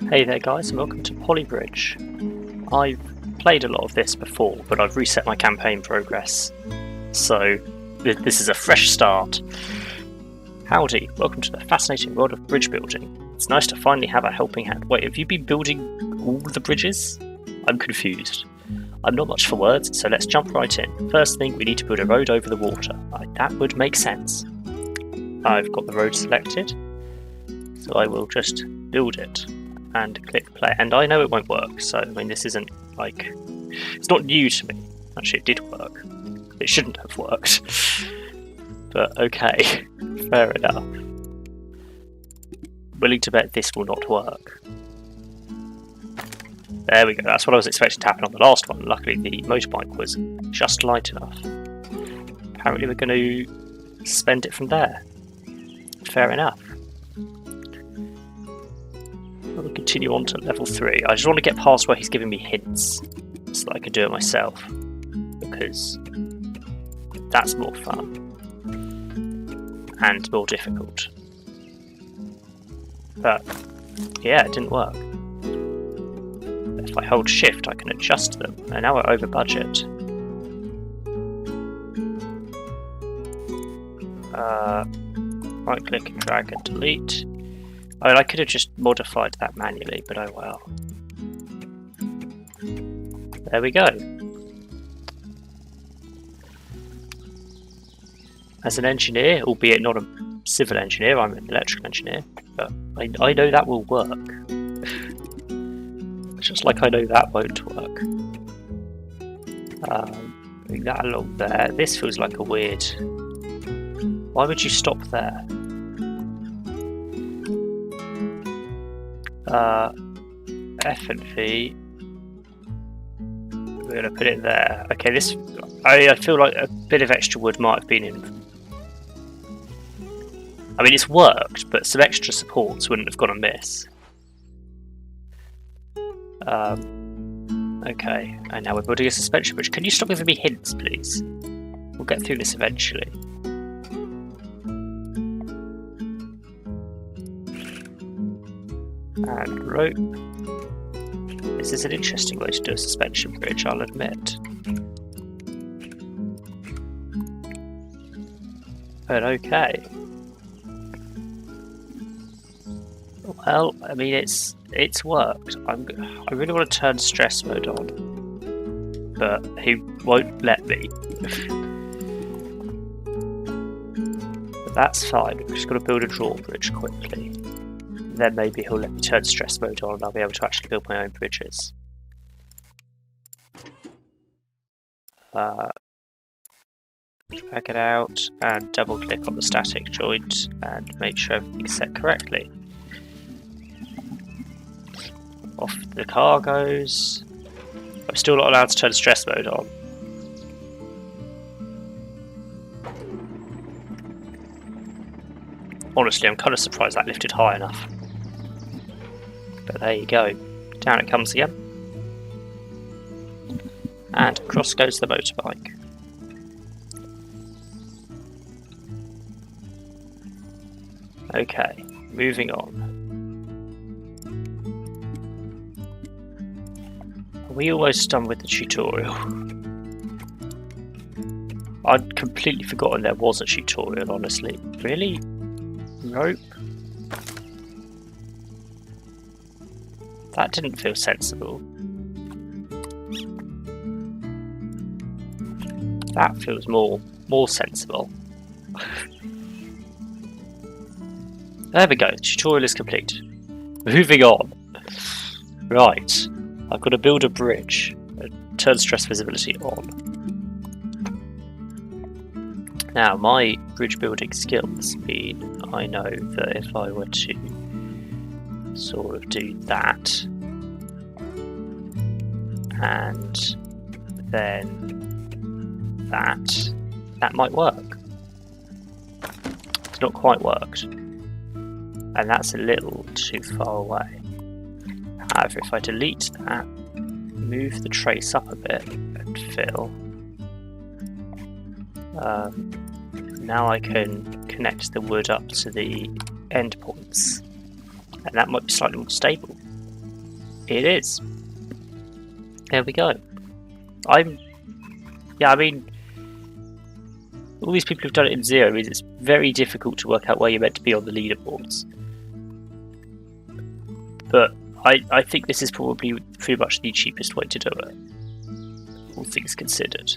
Hey there guys, and welcome to Polybridge. I've played a lot of this before, but I've reset my campaign progress, so this is a fresh start. Howdy, welcome to the fascinating world of bridge building. It's nice to finally have a helping hand. Wait, have you been building all the bridges? I'm confused. I'm not much for words, so let's jump right in. First thing, we need to build a road over the water. That would make sense. I've got the road selected, so I will just build it and click play. And I know it won't work, so I mean this isn't like, it's not new to me. Actually, it did work. It shouldn't have worked. But okay, fair enough. Willing to bet this will not work. There we go, that's what I was expecting to happen on the last one. Luckily the motorbike was just light enough. Apparently we're going to spend it from there. Fair enough. We'll continue on to level 3. I just want to get past where he's giving me hints so that I can do it myself, because that's more fun and more difficult. But yeah, it didn't work. If I hold shift I can adjust them, and now we're over budget. Right click and drag and delete. I mean, I could have just modified that manually, but oh well. There we go. As an engineer, albeit not a civil engineer, I'm an electrical engineer, but I know that will work. Just like I know that won't work. Bring that along there. This feels like a weird... Why would you stop there? F and V. We're going to put it there. Okay, this... I feel like a bit of extra wood might have been in. I mean, it's worked, but some extra supports wouldn't have gone amiss. Okay, and now we're building a suspension bridge. Can you stop giving me hints, please? We'll get through this eventually. And rope. This is an interesting way to do a suspension bridge, I'll admit. But okay. Well, I mean it's worked. I really want to turn stress mode on, but he won't let me. But that's fine. We've just got to build a drawbridge quickly. Then maybe he'll let me turn stress mode on and I'll be able to actually build my own bridges. Drag it out and double click on the static joint and make sure everything's set correctly. Off the car goes. I'm still not allowed to turn stress mode on. Honestly, I'm kind of surprised that lifted high enough. But there you go. Down it comes again. And across goes the motorbike. Okay, moving on. Are we almost done with the tutorial? I'd completely forgotten there was a tutorial, honestly. Really? Rope? That didn't feel sensible. That feels more sensible. There we go, the tutorial is complete. Moving on. Right, I've got to build a bridge. Turn stress visibility on. Now, my bridge building skills mean I know that if I were to sort of do that, and then that might work. It's not quite worked, and that's a little too far away. However, if I delete that, move the trace up a bit and fill, now I can connect the wood up to the endpoints, and that might be slightly more stable. It is. There we go. I mean, all these people who've done it in Zero means it's very difficult to work out where you're meant to be on the leaderboards. But I think this is probably pretty much the cheapest way to do it, all things considered.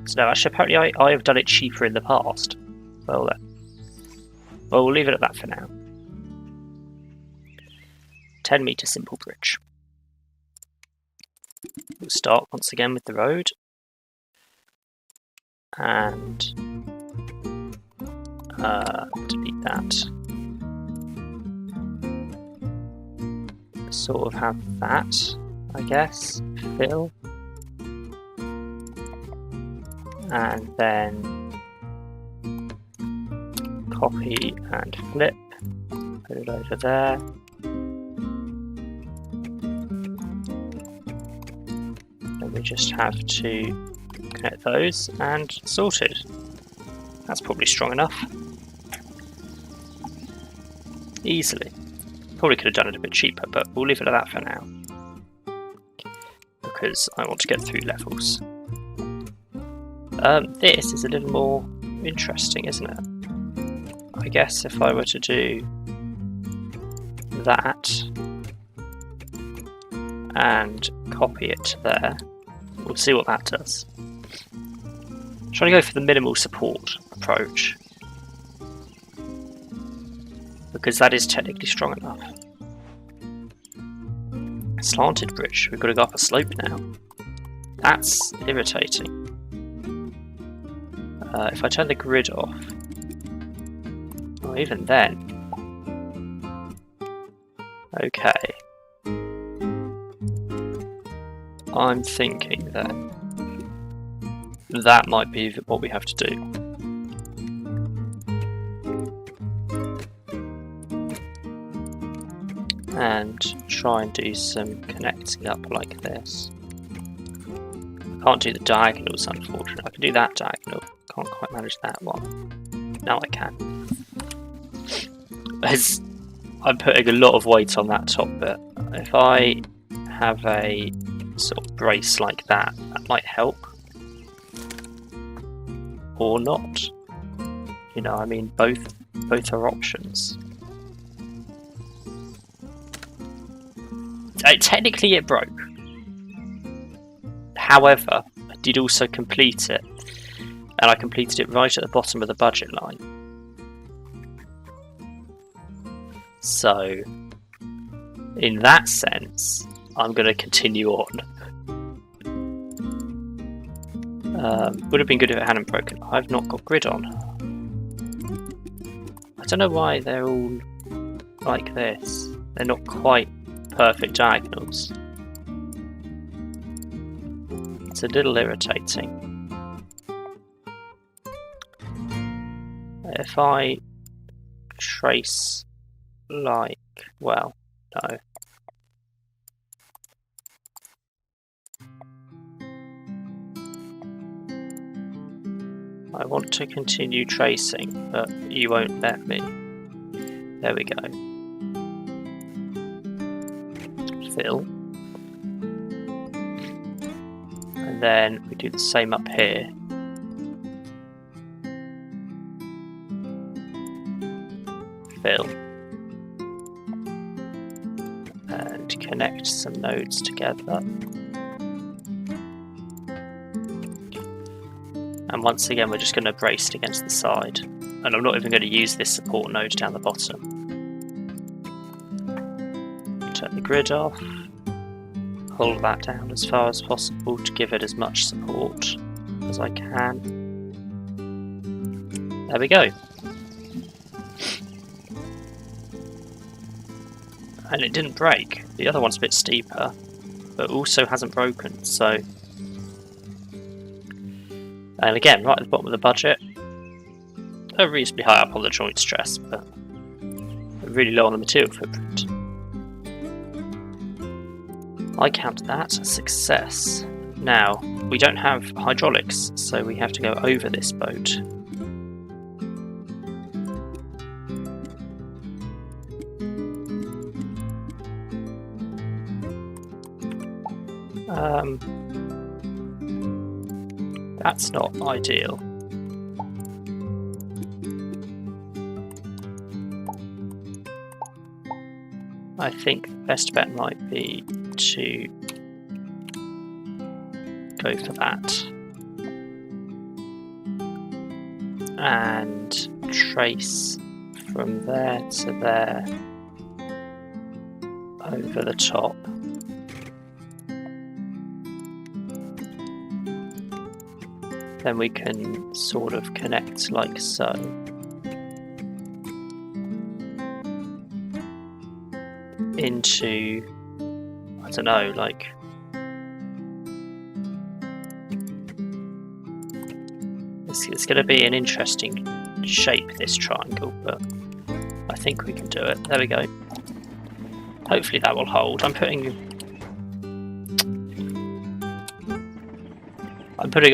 So no, actually, apparently I have done it cheaper in the past. Well then. Well, we'll leave it at that for now. 10-metre simple bridge. We'll start once again with the road. And delete that. Sort of have that, I guess. Fill. And then copy and flip. Put it over there. And we just have to connect those and sorted. That's probably strong enough. Easily. Probably could have done it a bit cheaper, but we'll leave it at that for now. Because I want to get through levels. This is a little more interesting, isn't it? I guess if I were to do that and copy it to there, we'll see what that does. I'm trying to go for the minimal support approach, because that is technically strong enough. Slanted bridge, we've got to go up a slope now. That's irritating. If I turn the grid off, or even then, okay. I'm thinking then that might be what we have to do. And try and do some connecting up like this. I can't do the diagonals, unfortunately. I can do that diagonal. Can't quite manage that one. Now I can. I'm putting a lot of weight on that top bit. If I have a sort of brace like that, that might help. Or not. You know, I mean, both are options. Technically it broke. However, I did also complete it. And I completed it right at the bottom of the budget line. So, in that sense, I'm going to continue on. Would have been good if it hadn't broken. I've not got grid on. I don't know why they're all like this. They're not quite perfect diagonals. It's a little irritating. If I trace like, well, no. I want to continue tracing, but you won't let me. There we go. Fill. And then we do the same up here. Fill. And connect some nodes together. And once again, we're just going to brace it against the side. And I'm not even going to use this support node down the bottom. Turn the grid off. Hold that down as far as possible to give it as much support as I can. There we go. And it didn't break. The other one's a bit steeper, but also hasn't broken, so... And again, right at the bottom of the budget, reasonably high up on the joint stress, but really low on the material footprint. I count that a success. Now, we don't have hydraulics, so we have to go over this boat. That's not ideal. I think the best bet might be to go for that and trace from there to there over the top. Then we can sort of connect like so. Into, I don't know, like it's going to be an interesting shape, this triangle, but I think we can do it. There we go. Hopefully that will hold. I'm putting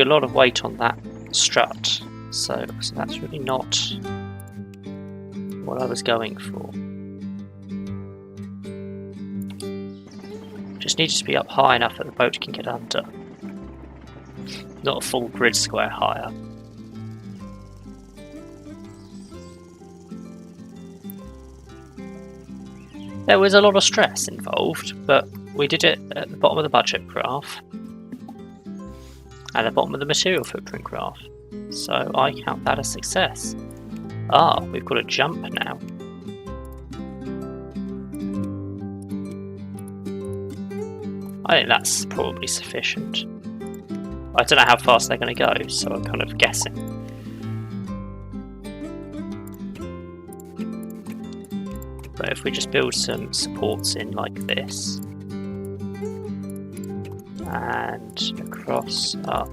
a lot of weight on that strut, so that's really not what I was going for. Just needs to be up high enough that the boat can get under. Not a full grid square higher. There was a lot of stress involved, but we did it at the bottom of the budget graph and the bottom of the material footprint graph, so I count that a success. Ah, we've got a jump now. I think that's probably sufficient. I don't know how fast they're going to go, so I'm kind of guessing. But if we just build some supports in like this, and across, up,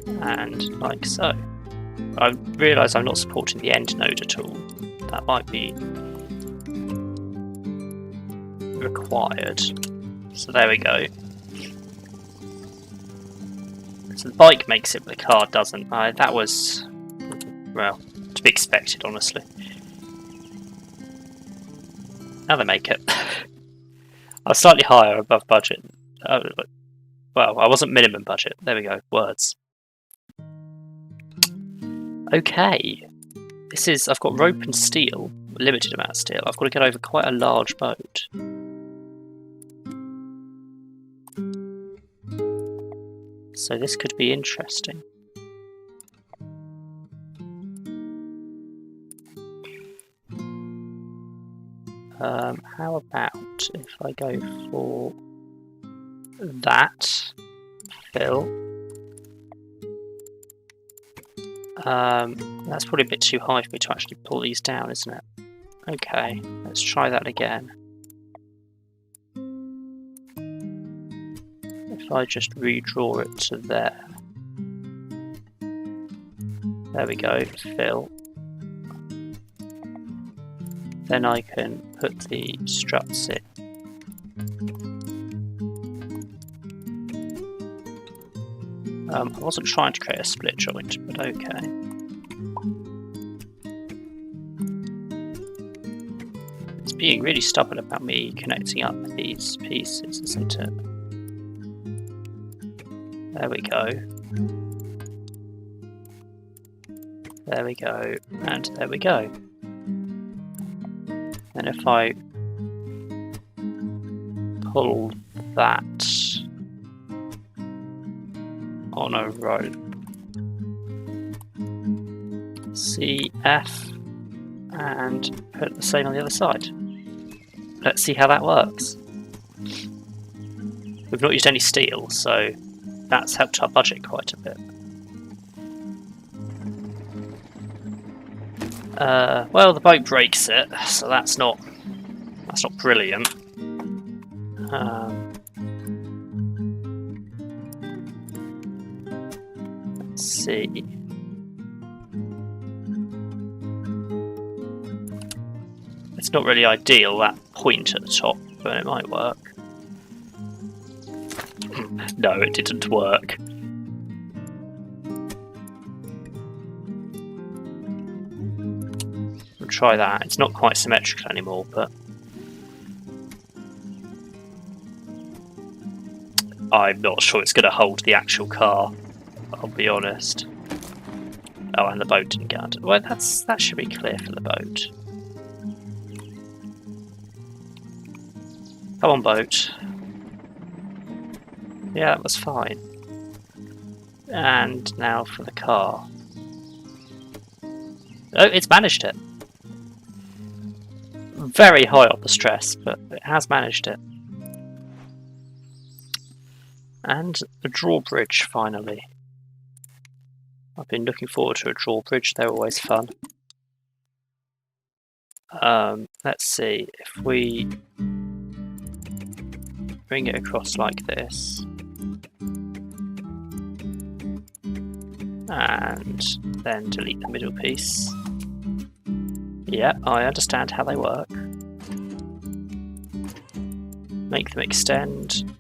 and like so. I realise I'm not supporting the end node at all. That might be required. So there we go. So the bike makes it, but the car doesn't. That was, well, to be expected, honestly. Now they make it. I was slightly higher above budget. Well, I wasn't minimum budget. There we go. Words. Okay. I've got rope and steel. A limited amount of steel. I've got to get over quite a large boat. So this could be interesting. How about if I go for that fill? That's probably a bit too high for me to actually pull these down, isn't it? Okay, let's try that again. If I just redraw it to there. There we go, fill. Then I can put the struts in. I wasn't trying to create a split joint, but okay. It's being really stubborn about me connecting up these pieces, isn't it? There we go. There we go, and there we go. And if I pull that on a rope, CF, and put the same on the other side. Let's see how that works. We've not used any steel, so that's helped our budget quite a bit. Well, the boat breaks it, so that's not brilliant. Let's see. It's not really ideal, that point at the top, but it might work. No, it didn't work. We'll try that. It's not quite symmetrical anymore, but I'm not sure it's going to hold the actual car, I'll be honest. Oh, and the boat didn't get under. Well, that should be clear for the boat. Come on, boat. Yeah, that was fine. And now for the car. Oh, it's managed it. Very high on the stress, but it has managed it. And a drawbridge, finally. I've been looking forward to a drawbridge, they're always fun. Let's see, if we bring it across like this. And then delete the middle piece. Yeah, I understand how they work. Make them extend.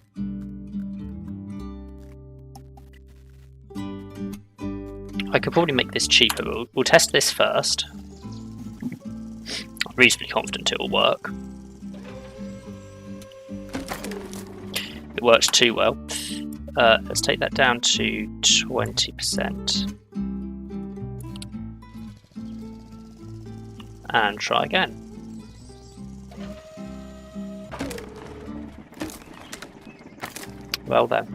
I could probably make this cheaper, but we'll test this first. I'm reasonably confident it will work. It works too well. Let's take that down to 20%. And try again. Well then.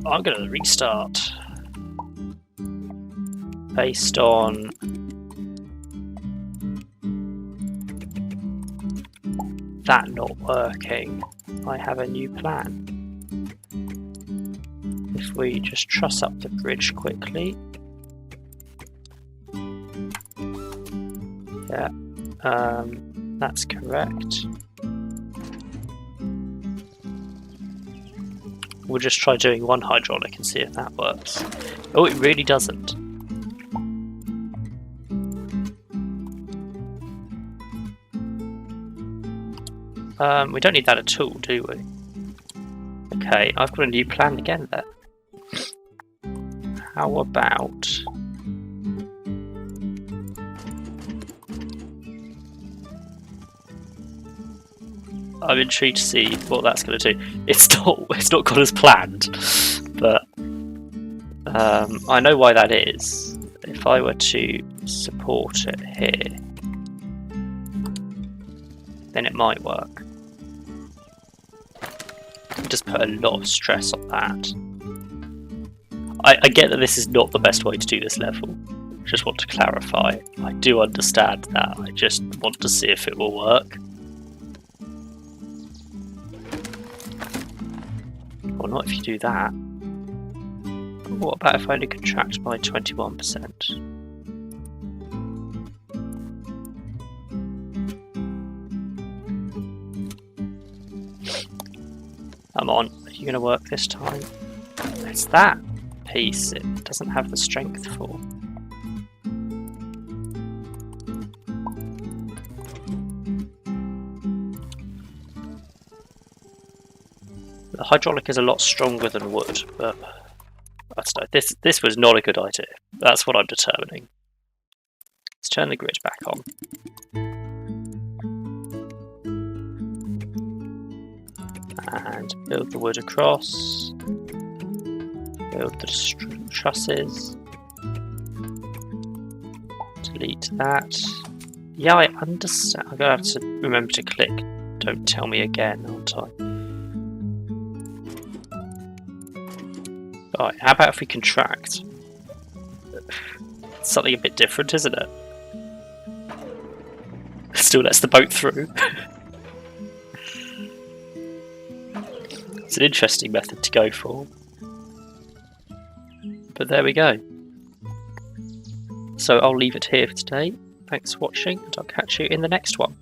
I'm going to restart. Based on that not working, I have a new plan. If we just truss up the bridge quickly. Yeah, that's correct. We'll just try doing one hydraulic and see if that works. Oh, it really doesn't. We don't need that at all, do we? Okay, I've got a new plan again there. How about... I'm intrigued to see what that's going to do. It's not gone as planned, but I know why that is. If I were to support it here, then it might work. Just put a lot of stress on that. I get that this is not the best way to do this level. Just want to clarify. I do understand that. I just want to see if it will work. Or not if you do that. What about if I only contract by 21%? Come on, are you going to work this time? It's that piece it doesn't have the strength for. The hydraulic is a lot stronger than wood, but I don't know, this was not a good idea. That's what I'm determining. Let's turn the grid back on. And build the wood across. Build the trusses. Delete that. Yeah, I understand. I'm going to have to remember to click don't tell me again, aren't I? Alright, how about if we contract? It's something a bit different, isn't it? Still lets the boat through. It's an interesting method to go for. But there we go. So I'll leave it here for today. Thanks for watching, and I'll catch you in the next one.